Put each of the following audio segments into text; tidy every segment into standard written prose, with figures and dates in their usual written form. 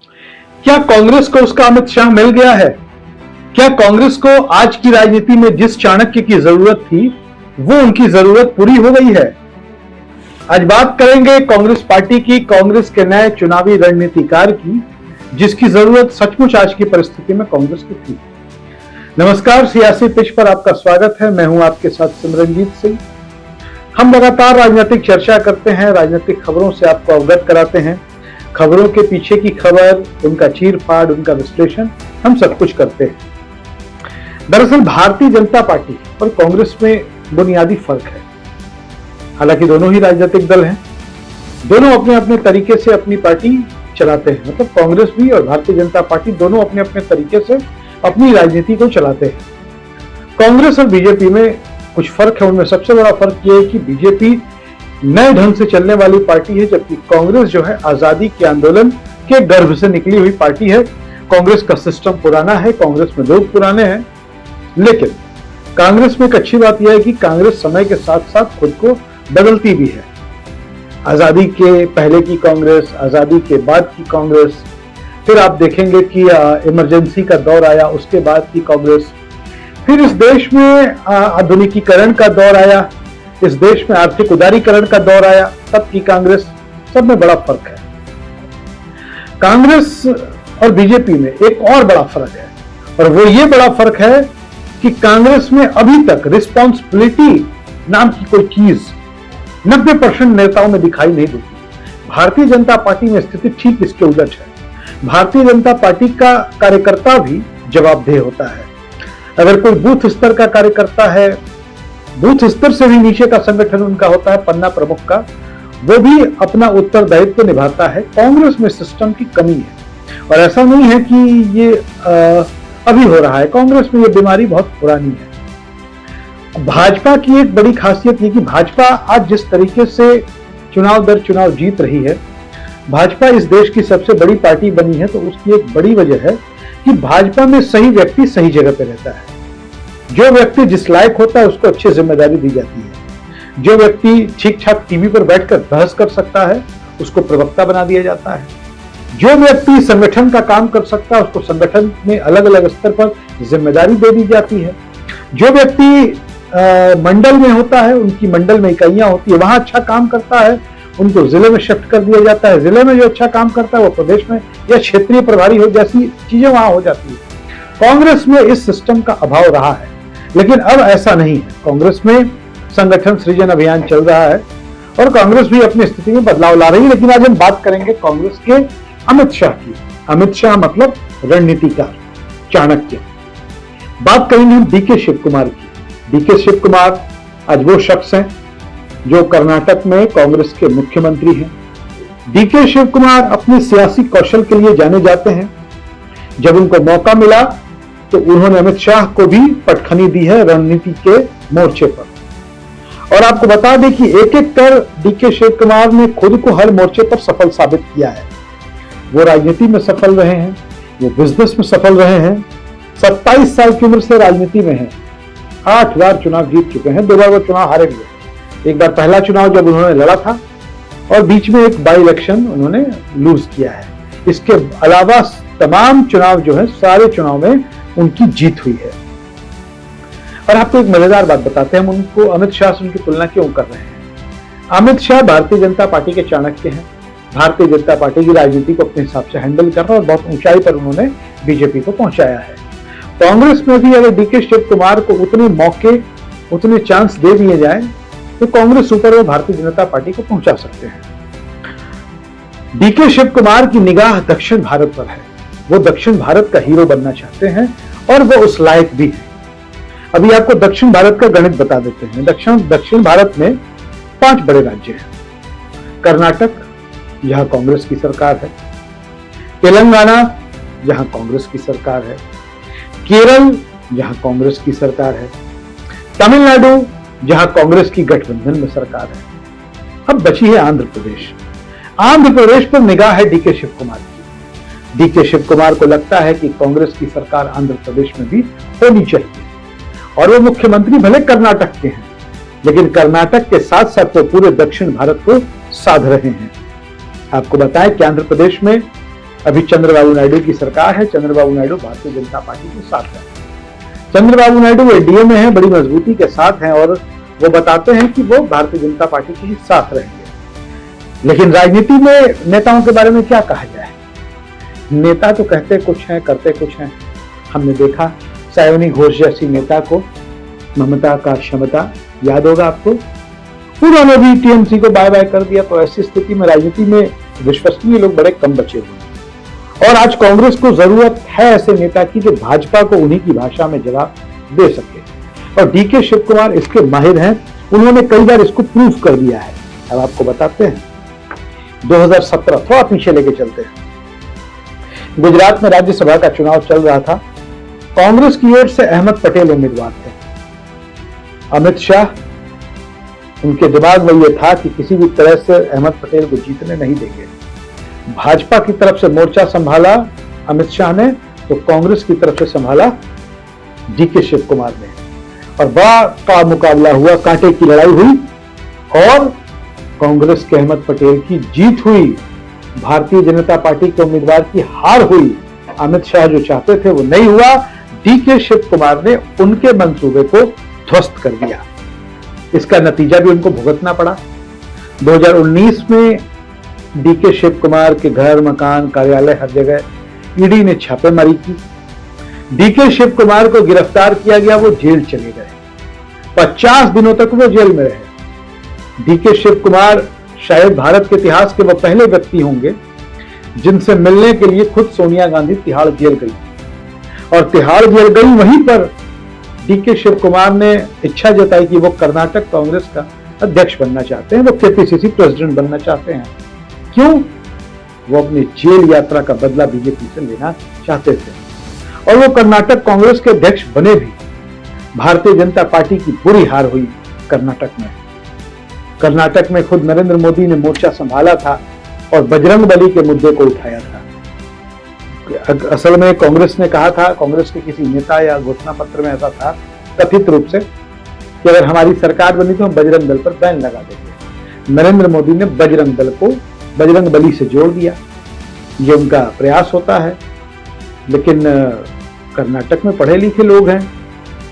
क्या कांग्रेस को उसका अमित शाह मिल गया है? क्या कांग्रेस को आज की राजनीति में जिस चाणक्य की जरूरत थी वो उनकी जरूरत पूरी हो गई है? आज बात करेंगे कांग्रेस पार्टी की, कांग्रेस के नए चुनावी रणनीतिकार की, जिसकी जरूरत सचमुच आज की परिस्थिति में कांग्रेस को थी। नमस्कार, सियासी पिच पर आपका स्वागत है। मैं हूं आपके साथ सिमरनजीत सिंह। हम लगातार राजनीतिक चर्चा करते हैं, राजनीतिक खबरों से आपको अवगत कराते हैं। खबरों के पीछे की खबर, उनका चीरफाड़, उनका विश्लेषण हम सब कुछ करते हैं। दरअसल भारतीय जनता पार्टी और कांग्रेस में बुनियादी फर्क है। हालांकि दोनों ही राजनीतिक दल हैं, दोनों अपने अपने तरीके से अपनी पार्टी चलाते हैं। मतलब कांग्रेस भी और भारतीय जनता पार्टी दोनों अपने अपने तरीके से अपनी राजनीति को चलाते हैं। कांग्रेस और बीजेपी में कुछ फर्क है। उनमें सबसे बड़ा फर्क यह है कि बीजेपी नए ढंग से चलने वाली पार्टी है, जबकि कांग्रेस जो है आजादी के आंदोलन के गर्भ से निकली हुई पार्टी है। कांग्रेस का सिस्टम पुराना है, कांग्रेस में लोग पुराने हैं, लेकिन कांग्रेस में एक अच्छी बात यह है कि कांग्रेस समय के साथ साथ खुद को बदलती भी है। आजादी के पहले की कांग्रेस, आजादी के बाद की कांग्रेस, फिर आप देखेंगे कि इमरजेंसी का दौर आया, उसके बाद की कांग्रेस, फिर इस देश में आधुनिकीकरण का दौर आया, इस देश में आर्थिक उदारीकरण का दौर आया, तब की कांग्रेस, सब में बड़ा फर्क है। कांग्रेस और बीजेपी में एक और बड़ा फर्क है, और वो ये बड़ा फर्क है कि कांग्रेस में अभी तक रिस्पॉन्सिबिलिटी नाम की कोई चीज 90% नेताओं में दिखाई नहीं देती। भारतीय जनता पार्टी में स्थिति ठीक इसके उलट है। भारतीय जनता पार्टी का कार्यकर्ता भी जवाबदेह होता है। अगर कोई बूथ स्तर का कार्यकर्ता है, बूथ स्तर से भी नीचे का संगठन उनका होता है, पन्ना प्रमुख का, वो भी अपना उत्तरदायित्व निभाता है। कांग्रेस में सिस्टम की कमी है, और ऐसा नहीं है कि ये अभी हो रहा है। कांग्रेस में ये बीमारी बहुत पुरानी है। भाजपा की एक बड़ी खासियत ये कि भाजपा आज जिस तरीके से चुनाव दर चुनाव जीत रही है, भाजपा इस देश की सबसे बड़ी पार्टी बनी है, तो उसकी एक बड़ी वजह है कि भाजपा में सही व्यक्ति सही जगह पे रहता है। जो व्यक्ति जिस लायक होता है उसको अच्छी जिम्मेदारी दी जाती है। जो व्यक्ति ठीक ठाक टीवी पर बैठकर बहस कर सकता है उसको प्रवक्ता बना दिया जाता है। जो व्यक्ति संगठन का काम कर सकता है उसको संगठन में अलग अलग स्तर पर जिम्मेदारी दे दी जाती है। जो व्यक्ति मंडल में होता है, उनकी मंडल में इकाइयां होती है, वहां अच्छा काम करता है, उनको जिले में शिफ्ट कर दिया जाता है। जिले में जो अच्छा काम करता है वो प्रदेश में या क्षेत्रीय प्रभारी हो, जैसी चीजें वहां हो जाती है। कांग्रेस में इस सिस्टम का अभाव रहा है, लेकिन अब ऐसा नहीं है। कांग्रेस में संगठन सृजन अभियान चल रहा है और कांग्रेस भी अपनी स्थिति में बदलाव ला रही है। लेकिन आज हम बात करेंगे कांग्रेस के अमित शाह की। अमित शाह मतलब रणनीतिकार, चाणक्य। बात करेंगे हम डीके शिव कुमार की। डीके शिव कुमार आज वो शख्स हैं जो कर्नाटक में कांग्रेस के मुख्यमंत्री हैं। डीके शिव कुमार अपने सियासी कौशल के लिए जाने जाते हैं। जब उनको मौका मिला तो उन्होंने अमित शाह को भी पटखनी दी है रणनीति के मोर्चे पर। और आपको बता दें कि एक एक कर डीके शिव कुमार ने खुद को हर मोर्चे पर सफल साबित किया है। वो राजनीति में सफल रहे हैं, वो बिजनेस में सफल रहे हैं। 27 साल की उम्र से राजनीति में हैं। 8 बार चुनाव जीत चुके हैं, 2 बार वो चुनाव हारे हुए। एक बार पहला चुनाव जब उन्होंने लड़ा था, और बीच में एक बाई इलेक्शन उन्होंने लूज किया है। इसके अलावा तमाम चुनाव जो है, सारे चुनाव में उनकी जीत हुई है। और आपको एक मजेदार बात बताते हैं, हम उनको अमित शाह से उनकी तुलना क्यों कर रहे हैं। अमित शाह भारतीय जनता पार्टी के चाणक्य हैं। भारतीय जनता पार्टी की राजनीति को अपने हिसाब से हैंडल कर रहे हैं और बहुत ऊंचाई पर उन्होंने बीजेपी को पहुंचाया है। कांग्रेस में भी अगर डीके शिव कुमार को उतने मौके, उतने चांस दे दिए जाए तो कांग्रेस ऊपर वो भारतीय जनता पार्टी को पहुंचा सकते हैं। डीके शिव कुमार की निगाह दक्षिण भारत पर है। वो दक्षिण भारत का हीरो बनना चाहते हैं और वो उस लायक भी है। अभी आपको दक्षिण भारत का गणित बता देते हैं। दक्षिण भारत में 5 बड़े राज्य हैं। कर्नाटक, जहां कांग्रेस की सरकार है। तेलंगाना, जहां कांग्रेस की सरकार है। केरल, जहां कांग्रेस की सरकार है। तमिलनाडु, जहां कांग्रेस की गठबंधन में सरकार है। अब बची है आंध्र प्रदेश। आंध्र प्रदेश पर निगाह है डीके शिव कुमार की। डीके शिव कुमार को लगता है कि कांग्रेस की सरकार आंध्र प्रदेश में भी होनी चाहिए, और वो मुख्यमंत्री भले कर्नाटक के हैं, लेकिन कर्नाटक के साथ साथ वो पूरे दक्षिण भारत को साध रहे हैं। आपको बताएं कि आंध्र प्रदेश में अभी चंद्रबाबू नायडू की सरकार है, चंद्रबाबू नायडू भारतीय जनता पार्टी के साथ है। चंद्रबाबू नायडू एनडीए में है, बड़ी मजबूती के साथ हैं और वो बताते हैं कि वो भारतीय जनता पार्टी के ही साथ रहेंगे। लेकिन राजनीति में नेताओं के बारे में क्या कहा जाए, नेता तो कहते कुछ हैं करते कुछ हैं। हमने देखा सायोनी घोष जैसी नेता को, ममता का क्षमता याद होगा आपको, उन्होंने भी टीएमसी को बाय बाय कर दिया। तो ऐसी स्थिति में राजनीति में विश्वसनीय लोग बड़े कम बचे हुए हैं और आज कांग्रेस को जरूरत है ऐसे नेता की जो भाजपा को उन्हीं की भाषा में जवाब दे सके और डीके शिव कुमार इसके माहिर हैं। उन्होंने कई बार इसको प्रूव कर दिया है। अब आपको बताते हैं 2017 थोड़ा पीछे लेके चलते हैं, गुजरात में राज्यसभा का चुनाव चल रहा था। कांग्रेस की ओर से अहमद पटेल उम्मीदवार थे। अमित शाह, उनके दिमाग में यह था कि किसी भी तरह से अहमद पटेल को जीतने नहीं देंगे। भाजपा की तरफ से मोर्चा संभाला अमित शाह ने, तो कांग्रेस की तरफ से संभाला डीके शिव कुमार ने और बड़ा का मुकाबला हुआ, कांटे की लड़ाई हुई और कांग्रेस के अहमद पटेल की जीत हुई, भारतीय जनता पार्टी के उम्मीदवार की हार हुई। अमित शाह जो चाहते थे वो नहीं हुआ। डीके शिव कुमार ने उनके मंसूबे को ध्वस्त कर दिया। इसका नतीजा भी उनको भुगतना पड़ा। 2019 में डीके शिव कुमार के घर, मकान, कार्यालय, हर जगह ईडी ने छापेमारी की। डीके शिव कुमार को गिरफ्तार किया गया, वो जेल चले गए। 50 दिनों तक वो जेल में रहे। डीके शिव कुमार शायद भारत के इतिहास के वो पहले व्यक्ति होंगे जिनसे मिलने के लिए खुद सोनिया गांधी तिहाड़ जेल गई और तिहाड़ जेल गई। वहीं पर डीके शिव कुमार ने इच्छा जताई कि वो कर्नाटक कांग्रेस का अध्यक्ष बनना चाहते हैं, वो केपीसीसी प्रेसिडेंट बनना चाहते हैं। क्यों? वो अपनी जेल यात्रा का बदला बीजेपी से लेना चाहते थे और वो कर्नाटक कांग्रेस के अध्यक्ष बने भी। भारतीय जनता पार्टी की बुरी हार हुई कर्नाटक में। कर्नाटक में खुद नरेंद्र मोदी ने मोर्चा संभाला था और बजरंग बली के मुद्दे को उठाया था। असल में कांग्रेस ने कहा था, कांग्रेस के किसी नेता या घोषणा पत्र में ऐसा था कथित रूप से कि अगर हमारी सरकार बनी तो हम बजरंग दल पर बैन लगा देंगे। नरेंद्र मोदी ने बजरंग दल को बजरंग बली से जोड़ दिया। ये उनका प्रयास होता है, लेकिन कर्नाटक में पढ़े लिखे लोग हैं।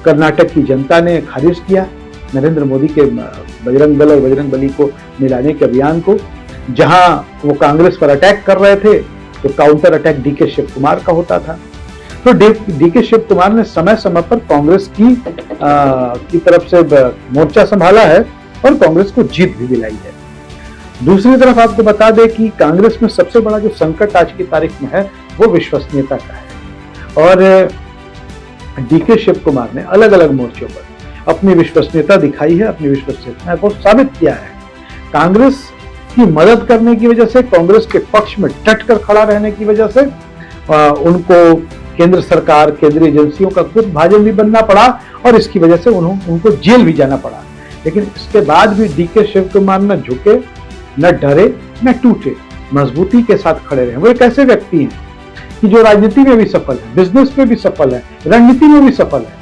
कर्नाटक की जनता ने खारिज किया नरेंद्र मोदी के बजरंग दल और बजरंग बली को मिलाने के अभियान को। जहां वो कांग्रेस पर अटैक कर रहे थे तो counter attack DK Shiv Kumar का होता था। तो डीके शिव कुमार ने समय समय पर कांग्रेस की तरफ से मोर्चा संभाला है और कांग्रेस को जीत भी दिलाई है। दूसरी तरफ आपको बता दें कि कांग्रेस में सबसे बड़ा जो संकट आज की तारीख में है वो विश्वसनीयता का है और डीके शिव कुमार ने अलग अलग मोर्चों पर अपनी विश्वसनीयता दिखाई है, अपनी विश्वसनीयता को साबित किया है। कांग्रेस की मदद करने की वजह से, कांग्रेस के पक्ष में डट कर खड़ा रहने की वजह से उनको केंद्र सरकार, केंद्रीय एजेंसियों का खुद भाजन भी बनना पड़ा और इसकी वजह से उनको जेल भी जाना पड़ा। लेकिन इसके बाद भी डीके शिव कुमार न झुके, न डरे, न टूटे, मजबूती के साथ खड़े रहे। वो एक ऐसे व्यक्ति हैं कि जो राजनीति में भी सफल है, बिजनेस में भी सफल है, रणनीति में भी सफल है।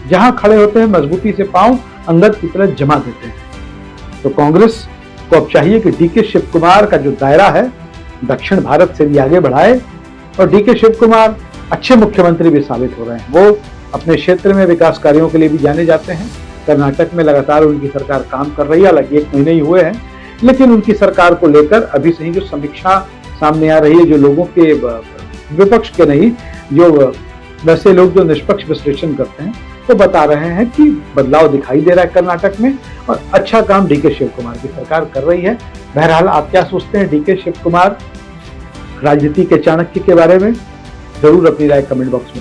जहां खड़े होते हैं मजबूती से पांव अंगद की तरह जमा देते हैं। तो कांग्रेस को अब चाहिए कि डीके शिव कुमार का जो दायरा है दक्षिण भारत से भी आगे बढ़ाए और डीके शिव कुमार अच्छे मुख्यमंत्री भी साबित हो रहे हैं। वो अपने क्षेत्र में विकास कार्यों के लिए भी जाने जाते हैं। कर्नाटक में लगातार उनकी सरकार काम कर रही है, हालांकि 1 महीने ही हुए हैं, लेकिन उनकी सरकार को लेकर अभी से ही जो समीक्षा सामने आ रही है, जो लोगों के विपक्ष के नहीं, जो वैसे लोग जो निष्पक्ष विश्लेषण करते हैं तो बता रहे हैं कि बदलाव दिखाई दे रहा है कर्नाटक में और अच्छा काम डीके शिव कुमार की सरकार कर रही है। बहरहाल आप क्या सोचते हैं डीके शिव कुमार राजनीति के चाणक्य के बारे में? जरूर अपनी राय कमेंट बॉक्स में